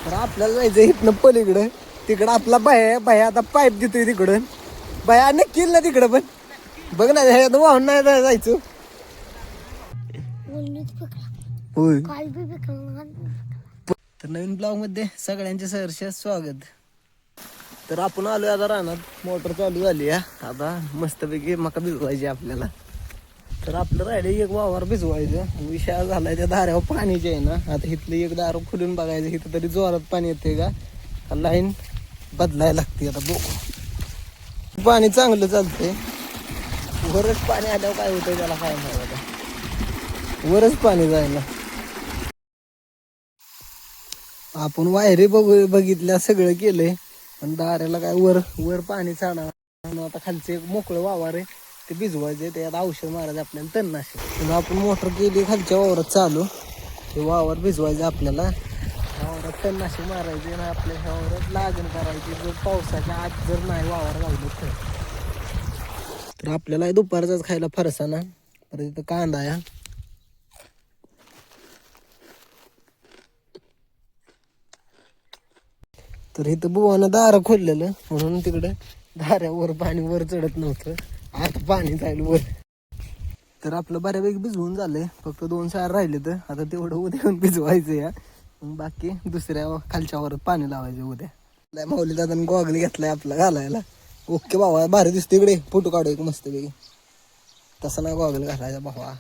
तर आपल्याला जायचं इथनं पलीकडं. तिकडं आपला बाया आता पाईप देतोय तिकडं. बाया नक्की ना तिकडं पण बघ ना, ह्याच्यात वाहून नाही जायचं. होय. तर नवीन ब्लॉग मध्ये सगळ्यांचे सहर्ष स्वागत. तर आपण आलोय आता रानात. मोटर चालू झाली आहे आता. मस्तपैकी मका भिजवायची आपल्याला. तर आपलं राहिले एक वावर भिजवायचं. विषय झालाय त्या दाऱ्यावर पाणीचे आहे ना. आता इथलं एक दार खुलून बघायचं इथं तरी जोरात पाणी येते का, लाईन बदलायला लागते. आता बघ, पाणी चांगलं चालतंय. वरच पाणी आल्यावर काय होतंय त्याला काय माहिती. आता वरच पाणी जायला. आपण वायरे बघितल्या सगळं केलंय, पण दाऱ्याला काय वर पाणी चालणार. आता खालचं एक मोकळं वावर आहे ते भिजवायचे. त्यात औषध मारायचं आपल्याला तणनाशक. पण आपण मोटर केली खालच्या वावरात चालू. ते वावर भिजवायचं आपल्याला. वावरात तणनाशक मारायचे ना आपल्या ह्या वावरात लागण करायची. जर पावसाच्या आत जर नाही वावर लागलं तर आपल्याला दुपारचाच खायला फरसाना. परत इथं कांदा आहे. तर इथं बुवानं दारं खोललेलं म्हणून तिकडं दाऱ्यावर पाणी वर चढत नव्हतं. आता पाणी जाईल वर. तर आपलं बऱ्यापैकी भिजवून झालंय. फक्त 2 सार राहिले. तर आता तेवढं उद्या येऊन भिजवायचं या. मग बाकी दुसऱ्या खालच्या वरात पाणी लावायचं उद्या. माऊली दादाने गॉगल घेतलाय आपला घालायला. ओके भावा, भारी दिसतो. इकडे फोटो काढू एक मस्तपैकी. तसा ना गॉगल घालायचा भावा,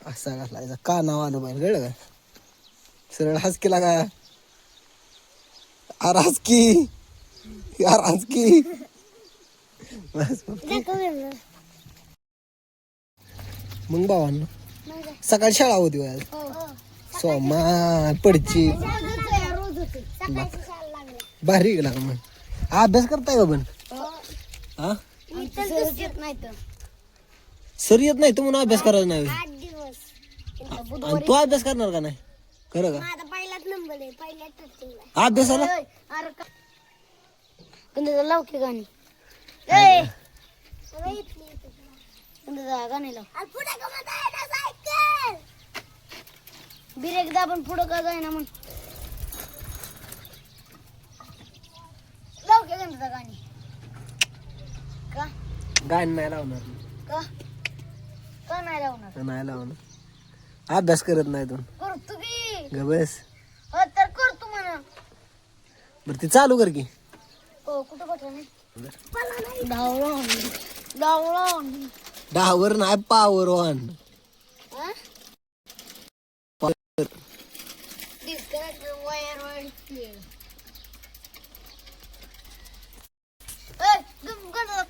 असा घालायचा. का नाव आलं पाहिजे कळलं का. सरळ हस केला का. आराज की मग भावांना सकाळी शाळा होती आज. सोमा पडची भारी गेला मग. अभ्यास करताय का पण. हा सर येत नाही तर म्हणून अभ्यास करायचा नाही. आणि तू अभ्यास करणार का नाही. खरं का. अभ्यासाला लवकी गाणी गाणी लाव. एकदा आपण पुढं का जाईना मग लवकी गणित गाणी का गाणी नाही लावणार. का का नाही लावणार. नाही लावणार. अभ्यास करत नाही तू. करतो की ग बस. हो तर करतो म्हणा. बरं ते चालू कर की. हो कुठं धावला डावर नाही पावर ऑन.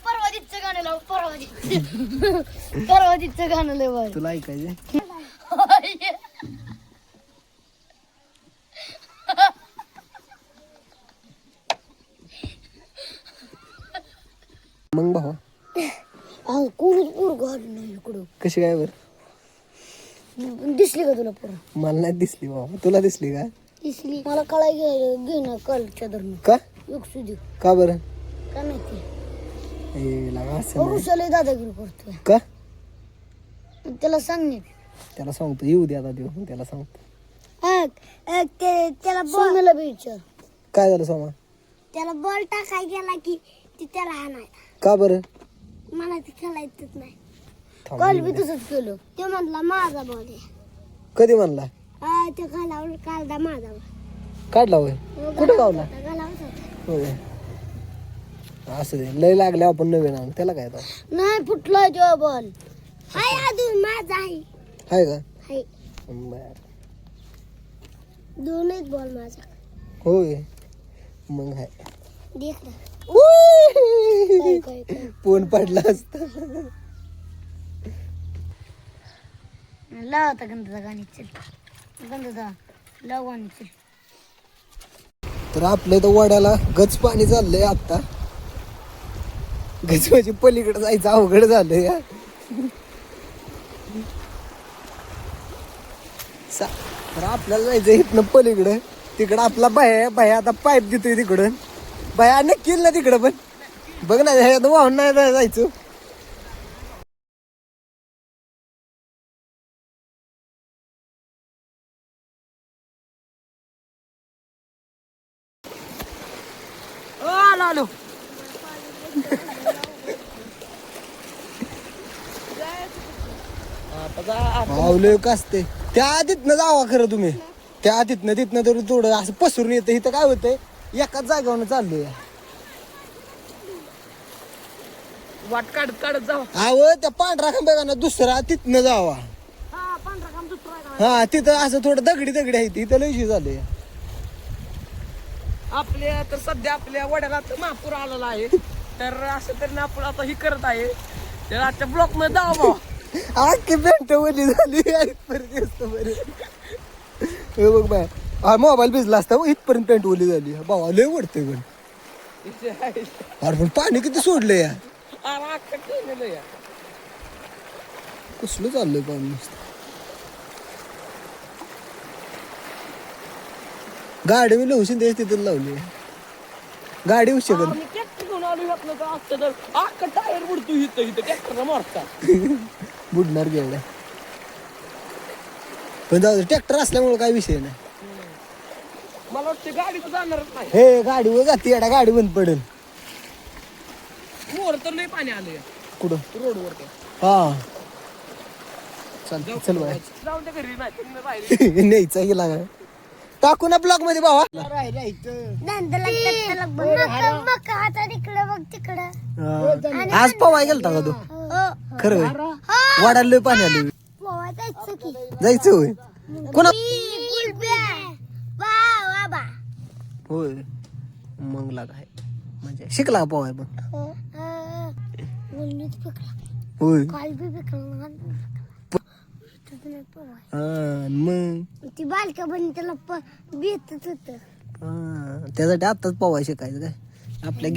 परवादीचं गाणं लाव. परवादीचं गाणं लाव. तुला ऐकायचे. मग भाऊ कशी काय बर दिसली का तुला पोरं. मला नाही दिसली बाबा. तुला दिसली का. दिसली मला कळाय घेणं कालच्या दरम्यान का एक सुधी का बरं. का माहिती असं दादागिरी करतोय का. त्याला सांग नीट. त्याला सांगतो येऊ दे आता देऊ. त्याला सांगतो त्याला बॉल विचार काय झालं सोमा. त्याला बॉल टाकाय गेला की ती त्याला आणाय. का बरं. मला ते खेळायचंच नाही. काल बी तसंच केलं. ते म्हणला माझा बॉल आहे. कधी म्हणला. ते घालावर काढला माझा काढला होय. कुठं गावला. घालावर होय असं दे. लय लागले आपण नवीन आणून त्याला काय नाही फुटला तो बॉल. हाय अजून माझा आहे. हाय का. हाय बर. दोनच बॉल माझा. होय मग हाय. देख ना फोन पडला असता. लावता गंधचा गाणी चल. गंधचा लाव गाणी चल. तर आपल्या इथं वड्याला गच पाणी चाललंय आता. गजवाची पलीकडे जायचं अवघड झालंय. तर आपल्याला जायचं इथनं पलीकडं. तिकडं आपला बाया आता पाईप देतोय तिकडं. बाया नक्की ना तिकडं पण बघ ना, ह्याच्यात वाहून नाही जायचं. आलो. पावलं कसते त्या तिथनं जावा खरं तुम्ही. त्या तिथनं तर थोडं असं पसरून येतं. इथं काय होतंय एकाच जागेवर चाललोय. वाट काढत काढत जाऊ. अहो त्या पांढरा खांब्या दुसरा तिथनं जावा. हा तिथं असं थोडं दगडी आहे इथं लय इश्यू झाले. आपल्या तर सध्या आपल्या वड्याला तर महापूर आलेला आहे. तर असं तरी आपण आता ही करत आहे. तर आजच्या ब्लॉक मध्ये जाऊ भाऊ. आखी पॅन्ट ओली झाली. परत येतो बरे. हे बघ बाय हा मोबाईल भिजला असता इथपर्यंत पॅन्ट ओली झाली. भावा लय वडतंय पण. अरे पण पाणी किती सोडलं या. कसलं चाललंय पाणी नुसतं. गाडी मी लवशीन द्यायच तिथं लावली. गाडी उशी कर आम्ही ट्रॅक्टर घेऊन आलो आपलं तर असतं तर अख्खा टायर बुडतो इथं ट्रॅक्टरला मारता. बुडणार गेला. पण जाऊ ट्रॅक्टर असल्यामुळे काय विषय नाही. मला वाटतं गाडी तर जाणारच नाही. हे गाडीवर जाते येडा गाडी बंद पडेल. वर तर लय पाणी आलंय कुठं रोडवर तर. हा चल चल बाय. जाऊन त्या घरी नाही तुम्ही राहिले. न्यायचा गेला काय टाकू ना ब्लॉक मध्ये भावा. मका आता तिकडं बघ तिकडं. आज पवाय गेलता का तू खरं होय? वाढायला लय पाणी आलं. पोवा जायचं की. जायचं होय कोणा होय मग लागा आहे म्हणजे शिकला पवाय पण होय. काल बी पिकला हा मग ती बालका बन त्याला बेतच होत. त्यासाठी आताच पवाय शिकायचं काय आपल्या